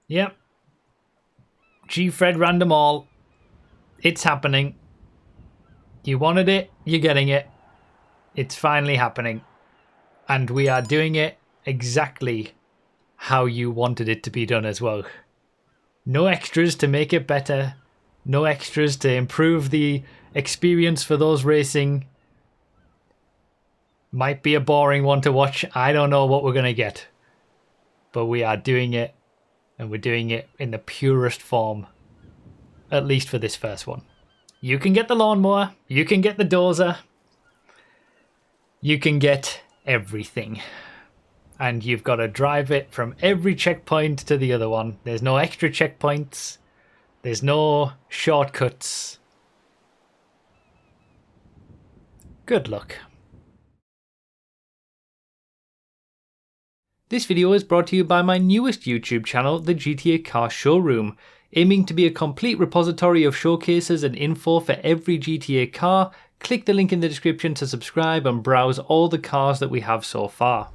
Yep. Gfred Random All. It's happening. You wanted it, you're getting it. It's finally happening. And we are doing it exactly how you wanted it to be done as well. No extras to make it better. No extras to improve the experience for those racing. Might be a boring one to watch. I don't know what we're going to get. But we are doing it. And we're doing it in the purest form. At least for this first one. You can get the lawnmower. You can get the dozer. You can get everything. And you've got to drive it from every checkpoint to the other one. There's no extra checkpoints. There's no shortcuts. Good luck. This video is brought to you by my newest YouTube channel, the GTA Car Showroom, aiming to be a complete repository of showcases and info for every GTA car. Click the link in the description to subscribe and browse all the cars that we have so far.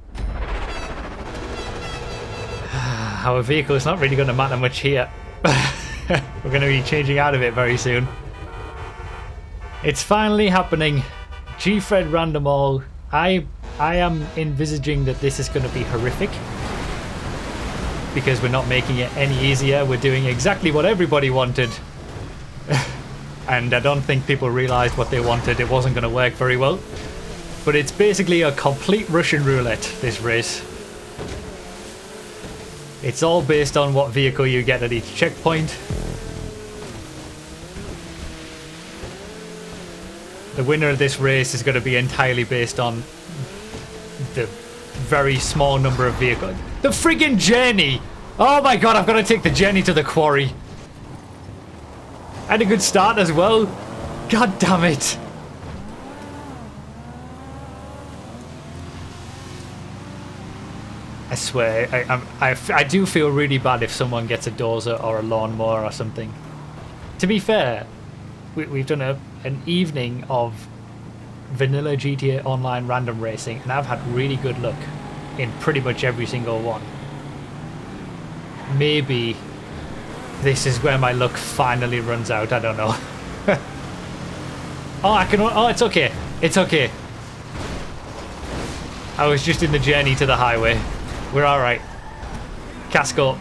Our vehicle is not really going to matter much here. We're going to be changing out of it very soon. It's finally happening. Gfred Random All. I am envisaging that this is going to be horrific. Because we're not making it any easier. We're doing exactly what everybody wanted. And I don't think people realised what they wanted. It wasn't going to work very well. But it's basically a complete Russian roulette, this race. It's all based on what vehicle you get at each checkpoint. The winner of this race is going to be entirely based on the very small number of vehicles. The friggin' journey! Oh my god, I've got to take the journey to the quarry. And a good start as well. God damn it. I swear, I do feel really bad if someone gets a dozer or a lawnmower or something. To be fair, we've done an evening of vanilla GTA Online random racing, and I've had really good luck in pretty much every single one. Maybe this is where my luck finally runs out. I don't know. Oh, it's okay. It's okay. I was just in the journey to the highway. We're alright. Casco.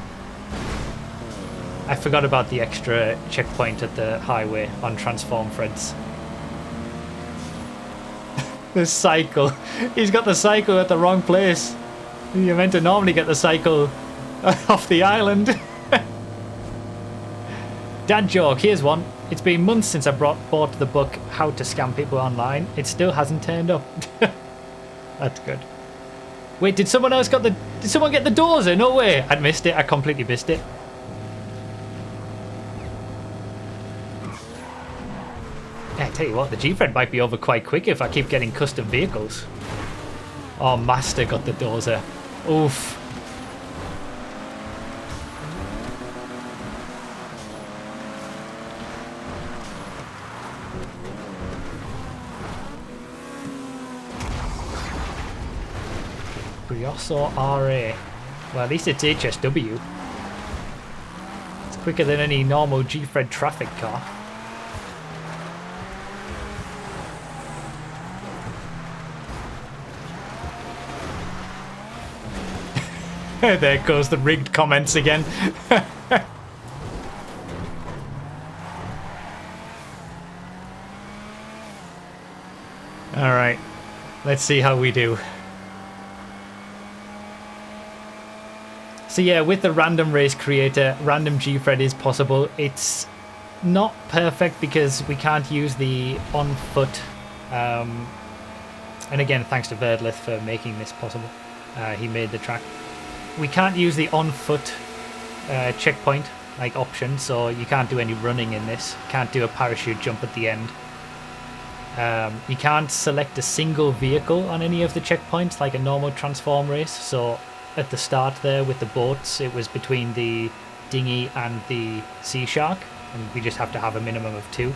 I forgot about the extra checkpoint at the highway on transform threads. The cycle. He's got the cycle at the wrong place. You're meant to normally get the cycle off the island. Dad joke, here's one. It's been months since I bought the book How to Scam People Online. It still hasn't turned up. That's good. Wait, did someone get the dozer? No way. I missed it. I completely missed it. Yeah, I tell you what, the Gfred might be over quite quick if I keep getting custom vehicles. Oh, Master got the dozer. Oof. Brioso RA. Well, at least it's HSW. It's quicker than any normal Gfred traffic car. There goes the rigged comments again. Alright, let's see how we do. So yeah, with the random race creator, random Gfred is possible. It's not perfect because we can't use the on foot. And again, thanks to Verdlith for making this possible. He made the track. We can't use the on foot checkpoint like option, so you can't do any running in this. Can't do a parachute jump at the end. You can't select a single vehicle on any of the checkpoints like a normal transform race. So at the start there with the boats, it was between the dinghy and the sea shark, and we just have to have a minimum of 2.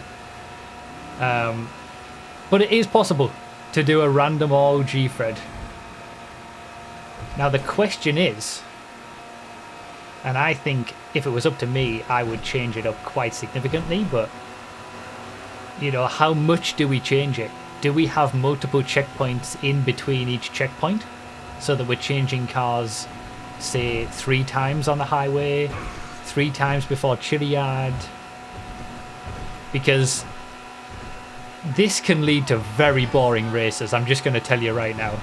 But it is possible to do a random all Gfred. Now the question is, And I think if it was up to me, I would change it up quite significantly. But, you know, how much do we change it? Do we have multiple checkpoints in between each checkpoint so that we're changing cars, say, 3 times on the highway, 3 times before Chiliad? Because this can lead to very boring races, I'm just going to tell you right now.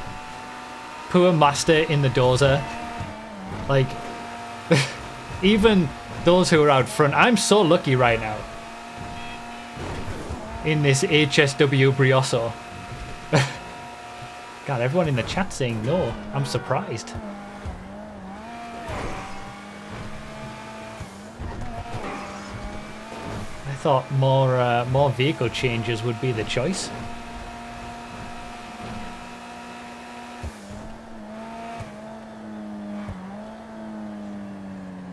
Poor Master in the dozer. Like, even those who are out front, I'm so lucky right now in this HSW Brioso. God, everyone in the chat saying no. I'm surprised. I thought more vehicle changes would be the choice.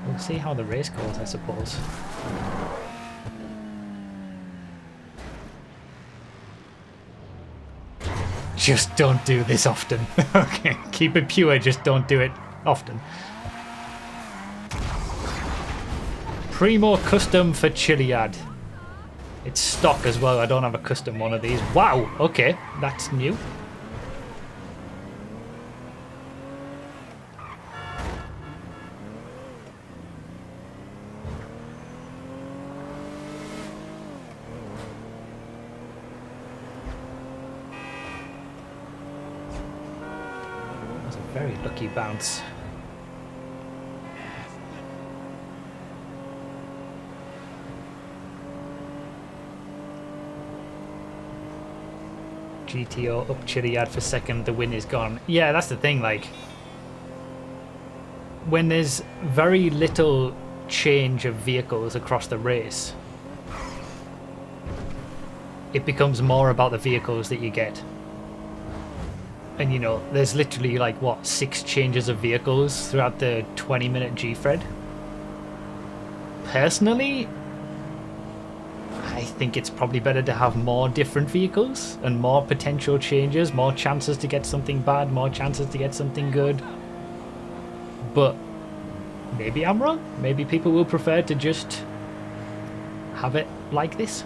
We'll see how the race goes, I suppose. Just don't do this often. Okay, keep it pure, just don't do it often. Primo custom for Chiliad. It's stock as well, I don't have a custom one of these. Wow, okay, that's new. That's a very lucky bounce. GTO up Chiliad for second, the win is gone. Yeah, that's the thing, like, when there's very little change of vehicles across the race, it becomes more about the vehicles that you get. And you know, there's literally like, what, 6 changes of vehicles throughout the 20-minute Gfred? Personally, I think it's probably better to have more different vehicles and more potential changes, more chances to get something bad, more chances to get something good. But maybe I'm wrong. Maybe people will prefer to just have it like this.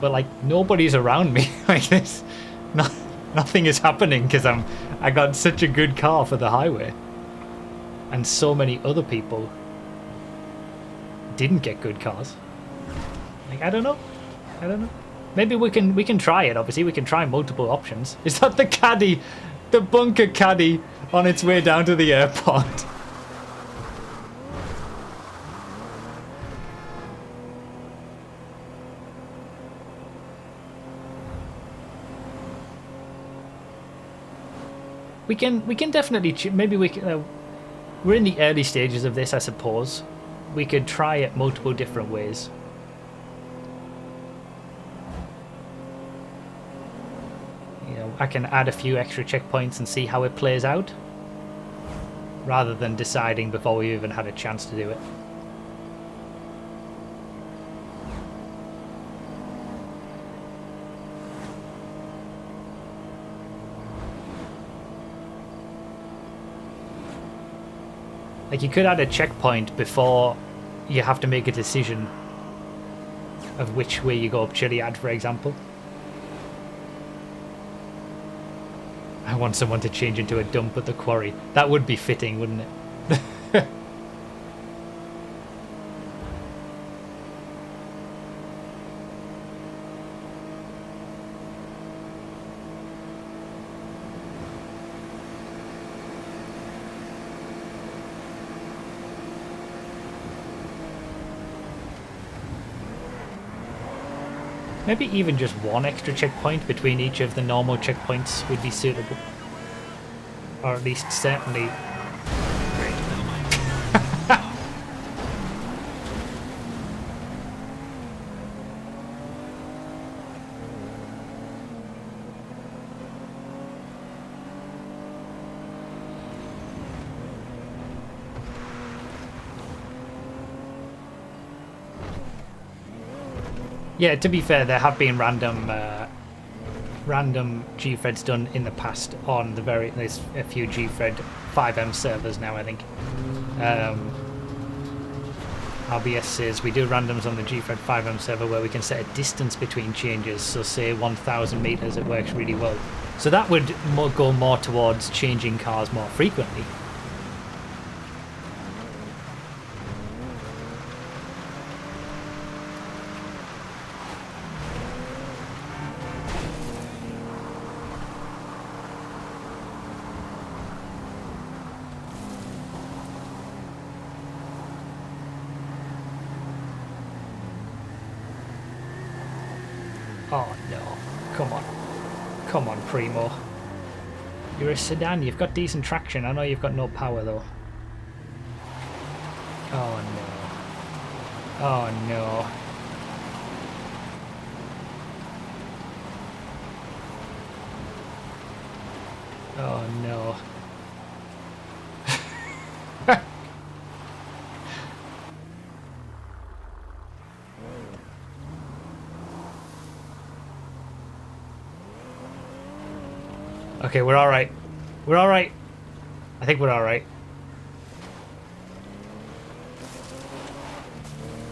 But like, nobody's around me like this. Nothing is happening because I got such a good car for the highway. And so many other people didn't get good cars. Like, I don't know. Maybe we can try it, obviously. We can try multiple options. Is that the caddy? The bunker caddy on its way down to the airport? We can definitely maybe we can. We're in the early stages of this, I suppose. We could try it multiple different ways. You know, I can add a few extra checkpoints and see how it plays out, rather than deciding before we even had a chance to do it. Like, you could add a checkpoint before you have to make a decision of which way you go up Chiliad, for example. I want someone to change into a dump at the quarry. That would be fitting, wouldn't it? Maybe even just one extra checkpoint between each of the normal checkpoints would be suitable. Or at least certainly... Yeah, to be fair, there have been random random Gfred's done in the past on the there's a few Gfred 5M servers now, I think. RBS says we do randoms on the Gfred 5M server where we can set a distance between changes, so say 1,000 meters, it works really well. So that would go more towards changing cars more frequently. Oh no, come on. Come on, Primo. You're a sedan, you've got decent traction. I know you've got no power though. Oh no. Oh no. Oh no. Okay, we're alright. We're alright. I think we're alright.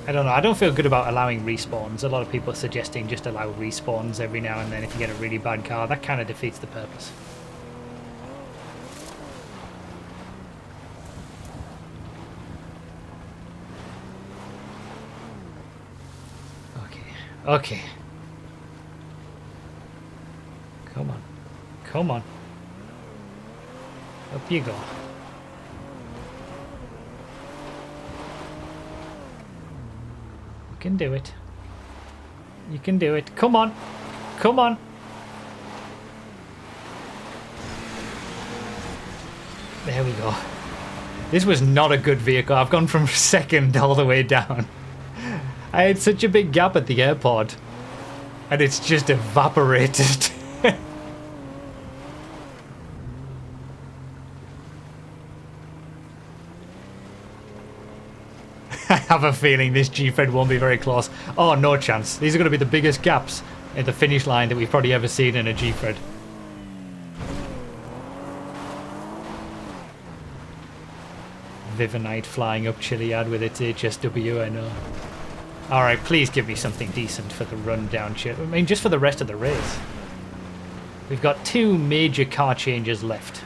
I don't know. I don't feel good about allowing respawns. A lot of people are suggesting just allow respawns every now and then if you get a really bad car. That kind of defeats the purpose. Okay. Okay. Come on. Come on. Up you go. You can do it. You can do it. Come on. Come on. There we go. This was not a good vehicle. I've gone from second all the way down. I had such a big gap at the airport. And it's just evaporated. I have a feeling this Gfred won't be very close. Oh, no chance. These are going to be the biggest gaps at the finish line that we've probably ever seen in a Gfred. Vivanite flying up Chiliad with its HSW, I know. Alright, please give me something decent for the run down Chiliad. I mean, just for the rest of the race. We've got 2 major car changes left.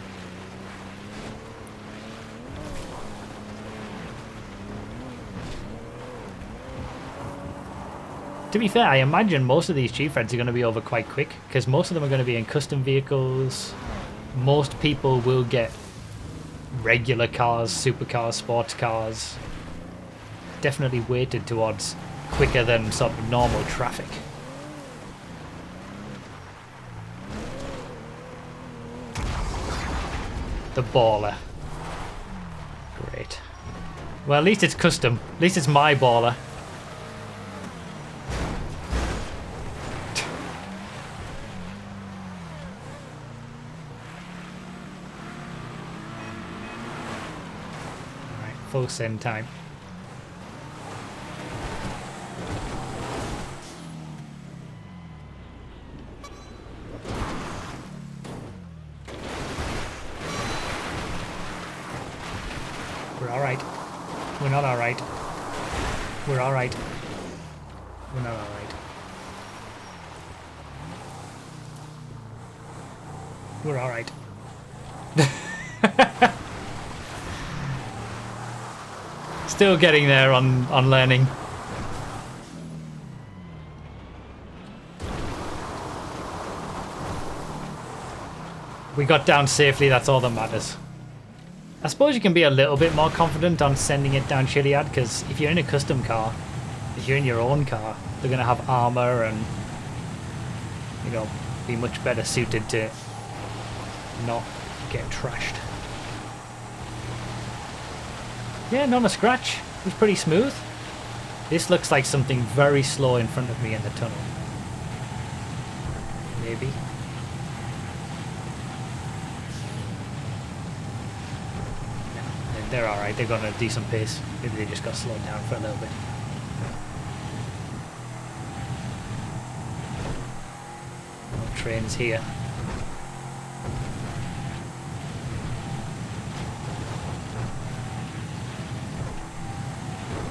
To be fair, I imagine most of these Gfreds are going to be over quite quick, because most of them are going to be in custom vehicles. Most people will get regular cars, supercars, sports cars. Definitely weighted towards quicker than sort of normal traffic. The baller. Great. Well, at least it's custom. At least it's my baller. Full send time. We're alright. We're not alright. We're alright. We're not alright. We're alright. Still getting there on learning. We got down safely, that's all that matters. I suppose you can be a little bit more confident on sending it down Chiliad, because if you're in a custom car, if you're in your own car, they're going to have armor and, you know, be much better suited to not get trashed. Yeah, not a scratch. It was pretty smooth. This looks like something very slow in front of me in the tunnel. Maybe. No, they're alright. They've got a decent pace. Maybe they just got slowed down for a little bit. trains here.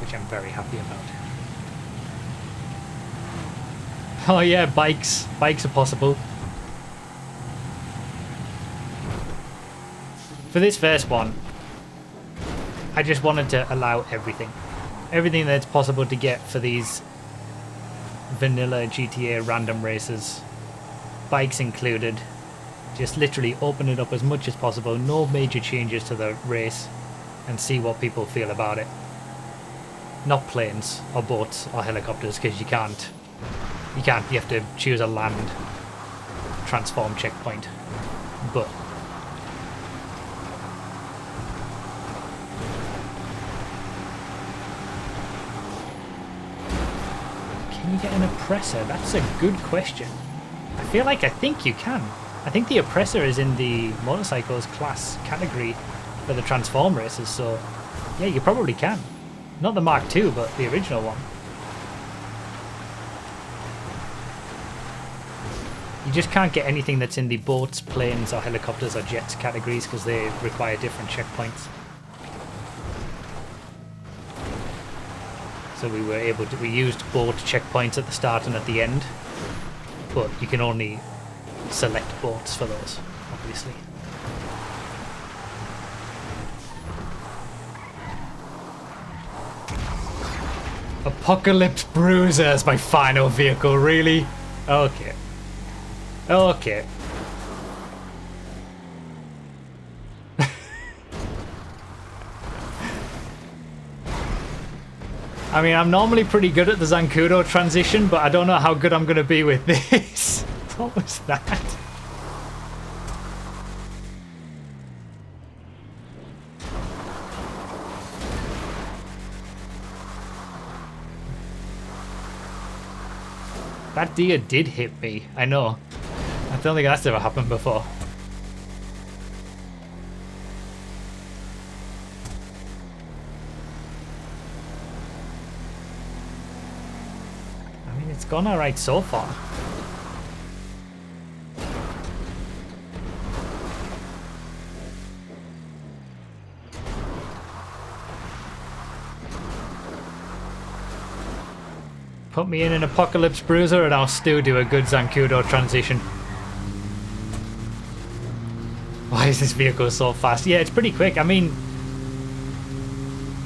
Which I'm very happy about. Oh yeah, bikes. Bikes are possible. For this first one, I just wanted to allow everything. Everything that's possible to get for these vanilla GTA random races. Bikes included. Just literally open it up as much as possible. No major changes to the race. And see what people feel about it. Not planes or boats or helicopters, because you can't. You have to choose a land transform checkpoint. But can you get an oppressor? That's a good question. I think you can. I think the oppressor is in the motorcycles class category for the transform races, so yeah, you probably can. Not the Mark II, but the original one. You just can't get anything that's in the boats, planes, or helicopters or jets categories because they require different checkpoints. So we used boat checkpoints at the start and at the end, but you can only select boats for those, obviously. Apocalypse Bruiser as my final vehicle, really? Okay. Okay. I mean, I'm normally pretty good at the Zancudo transition, but I don't know how good I'm going to be with this. What was that? That deer did hit me, I know. I don't think that's ever happened before. I mean, it's gone alright so far. Put me in an Apocalypse Bruiser and I'll still do a good Zancudo transition. Why is this vehicle so fast? Yeah, it's pretty quick. I mean,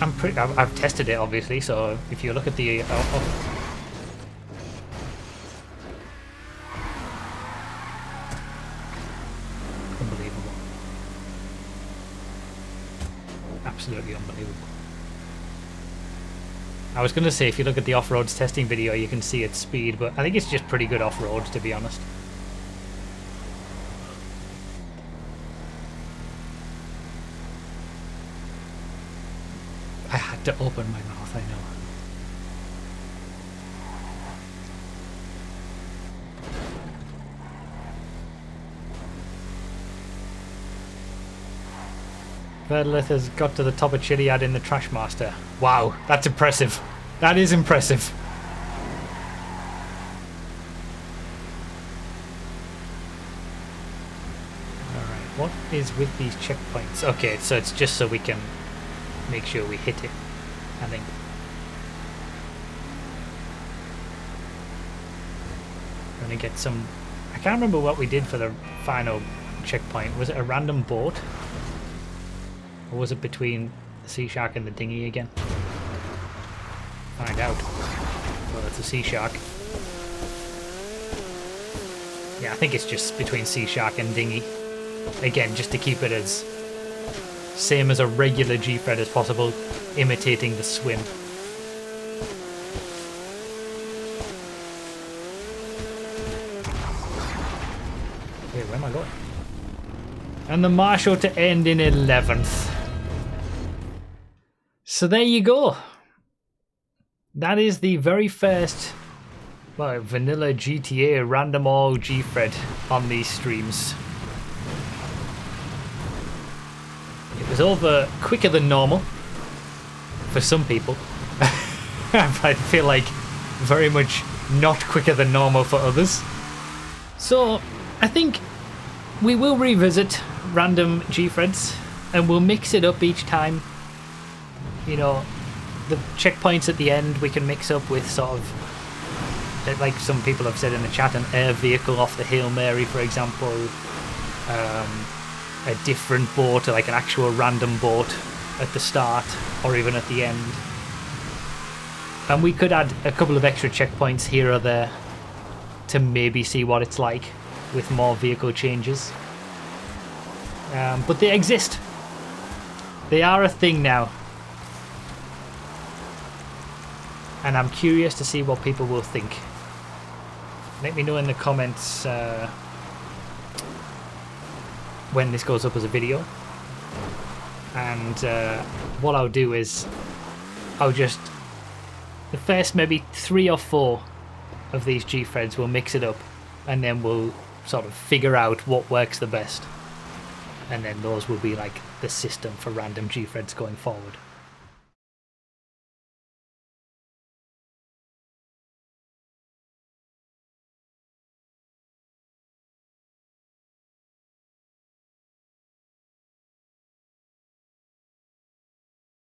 I've tested it obviously, so if you look at the unbelievable. Absolutely unbelievable. I was going to say, if you look at the off-roads testing video, you can see its speed, but I think it's just pretty good off-road, to be honest. I had to open my mouth, I know. Verdlith has got to the top of Chiliad in the Trashmaster. Wow, that's impressive. That is impressive. Alright, what is with these checkpoints? Okay, so it's just so we can make sure we hit it, I think. Gonna get some... I can't remember what we did for the final checkpoint. Was it a random boat? Or was it between the Sea Shark and the dinghy again? Find out. Well, it's a Sea Shark. Yeah, I think it's just between Sea Shark and dinghy. Again, just to keep it as same as a regular Gfred as possible, imitating the swim. Wait, where am I going? And the Marshal to end in 11th. So there you go. That is the very first vanilla GTA random all Gfred on these streams. It was over quicker than normal for some people. I feel like very much not quicker than normal for others. So I think we will revisit random Gfreds and we'll mix it up each time. You know, the checkpoints at the end we can mix up with sort of, like some people have said in the chat, an air vehicle off the Hail Mary, for example. A different boat, like an actual random boat at the start or even at the end. And we could add a couple of extra checkpoints here or there to maybe see what it's like with more vehicle changes. But they exist. They are a thing now. And I'm curious to see what people will think. Let me know in the comments when this goes up as a video. And what I'll do is I'll just, the first maybe 3 or 4 of these Gfreds, we'll mix it up and then we'll sort of figure out what works the best. And then those will be like the system for random Gfreds going forward.